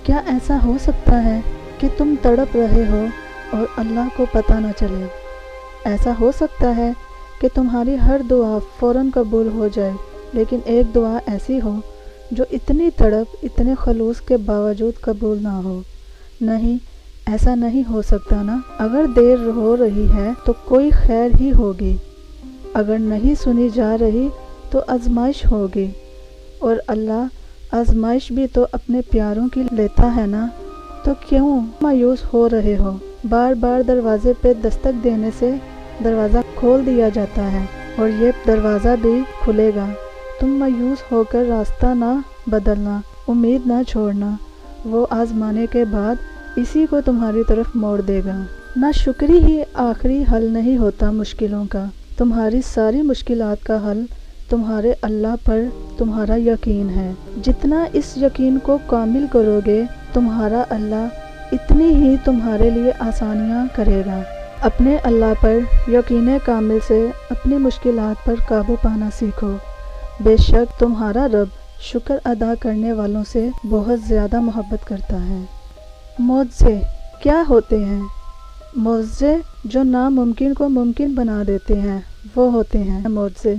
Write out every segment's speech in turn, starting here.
کیا ایسا ہو سکتا ہے کہ تم تڑپ رہے ہو اور اللہ کو پتہ نہ چلے؟ ایسا ہو سکتا ہے کہ تمہاری ہر دعا فوراً قبول ہو جائے، لیکن ایک دعا ایسی ہو جو اتنی تڑپ، اتنے خلوص کے باوجود قبول نہ ہو؟ نہیں، ایسا نہیں ہو سکتا نا۔ اگر دیر ہو رہی ہے تو کوئی خیر ہی ہوگی، اگر نہیں سنی جا رہی تو آزمائش ہوگی، اور اللہ آزمائش بھی تو اپنے پیاروں کی لیتا ہے نا۔ تو کیوں مایوس ہو رہے ہو؟ بار بار دروازے پہ دستک دینے سے دروازہ کھول دیا جاتا ہے، اور یہ دروازہ بھی کھلے گا۔ تم مایوس ہو کر راستہ نہ بدلنا، امید نہ چھوڑنا، وہ آزمانے کے بعد اسی کو تمہاری طرف موڑ دے گا۔ نہ شکری ہی آخری حل نہیں ہوتا مشکلوں کا، تمہاری ساری مشکلات کا حل تمہارے اللہ پر تمہارا یقین ہے۔ جتنا اس یقین کو کامل کرو گے، تمہارا اللہ اتنی ہی تمہارے لیے آسانیاں کرے گا۔ اپنے اللہ پر یقین کامل سے اپنی مشکلات پر قابو پانا سیکھو۔ بے شک تمہارا رب شکر ادا کرنے والوں سے بہت زیادہ محبت کرتا ہے۔ معجزے کیا ہوتے ہیں؟ معجزے جو ناممکن کو ممکن بنا دیتے ہیں، وہ ہوتے ہیں معجزے۔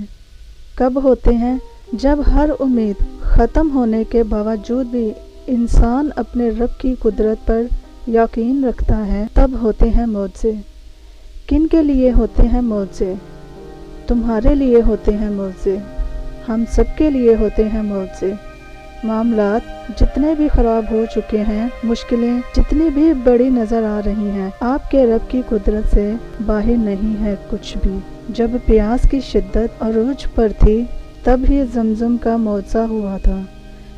کب ہوتے ہیں؟ جب ہر امید ختم ہونے کے باوجود بھی انسان اپنے رب کی قدرت پر یقین رکھتا ہے، تب ہوتے ہیں معجزے۔ کن کے لیے ہوتے ہیں معجزے؟ تمہارے لیے ہوتے ہیں معجزے، ہم سب کے لیے ہوتے ہیں معجزے۔ معاملات جتنے بھی خراب ہو چکے ہیں، مشکلیں جتنی بھی بڑی نظر آ رہی ہیں، آپ کے رب کی قدرت سے باہر نہیں ہے کچھ بھی۔ جب پیاس کی شدت عروج پر تھی، تب ہی زمزم کا معجزہ ہوا تھا۔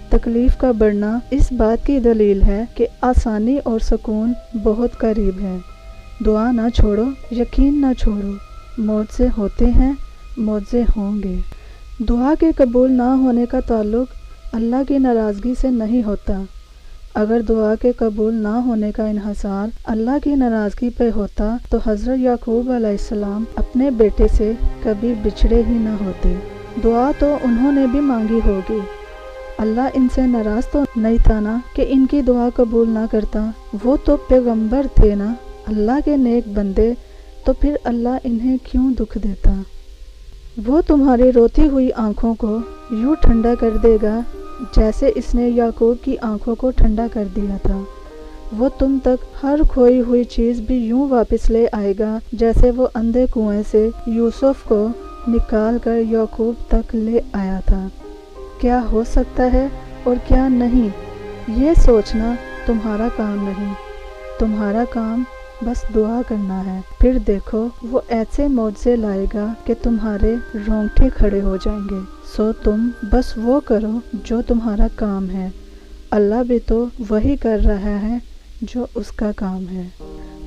تکلیف کا بڑھنا اس بات کی دلیل ہے کہ آسانی اور سکون بہت قریب ہے۔ دعا نہ چھوڑو، یقین نہ چھوڑو، معجزے ہوتے ہیں، معجزے ہوں گے۔ دعا کے قبول نہ ہونے کا تعلق اللہ کی ناراضگی سے نہیں ہوتا۔ اگر دعا کے قبول نہ ہونے کا انحصار اللہ کی ناراضگی پہ ہوتا تو حضرت یعقوب علیہ السلام اپنے بیٹے سے کبھی بچھڑے ہی نہ ہوتے۔ دعا تو انہوں نے بھی مانگی ہوگی، اللہ ان سے ناراض تو نہیں تھا نا کہ ان کی دعا قبول نہ کرتا۔ وہ تو پیغمبر تھے نا، اللہ کے نیک بندے، تو پھر اللہ انہیں کیوں دکھ دیتا؟ وہ تمہاری روتی ہوئی آنکھوں کو یوں ٹھنڈا کر دے گا جیسے اس نے یعقوب کی آنکھوں کو ٹھنڈا کر دیا تھا۔ وہ تم تک ہر کھوئی ہوئی چیز بھی یوں واپس لے آئے گا جیسے وہ اندھے کنویں سے یوسف کو نکال کر یعقوب تک لے آیا تھا۔ کیا ہو سکتا ہے اور کیا نہیں، یہ سوچنا تمہارا کام نہیں۔ تمہارا کام بس دعا کرنا ہے، پھر دیکھو وہ ایسے معجزے لائے گا کہ تمہارے رونگٹے کھڑے ہو جائیں گے۔ سو تم بس وہ کرو جو تمہارا کام ہے، اللہ بھی تو وہی کر رہا ہے جو اس کا کام ہے۔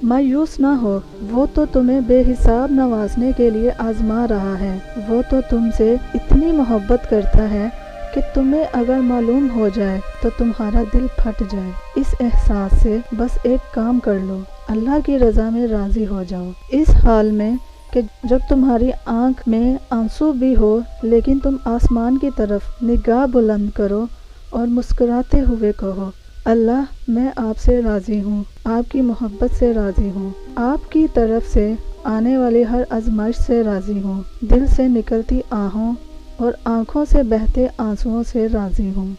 مایوس نہ ہو، وہ تو تمہیں بے حساب نوازنے کے لیے آزما رہا ہے۔ وہ تو تم سے اتنی محبت کرتا ہے کہ تمہیں اگر معلوم ہو جائے تو تمہارا دل پھٹ جائے۔ اس احساس سے بس ایک کام کر لو، اللہ کی رضا میں راضی ہو جاؤ۔ اس حال میں کہ جب تمہاری آنکھ میں آنسو بھی ہو، لیکن تم آسمان کی طرف نگاہ بلند کرو اور مسکراتے ہوئے کہو، اللہ میں آپ سے راضی ہوں، آپ کی محبت سے راضی ہوں، آپ کی طرف سے آنے والی ہر آزمائش سے راضی ہوں، دل سے نکلتی آہوں اور آنکھوں سے بہتے آنسوؤں سے راضی ہوں۔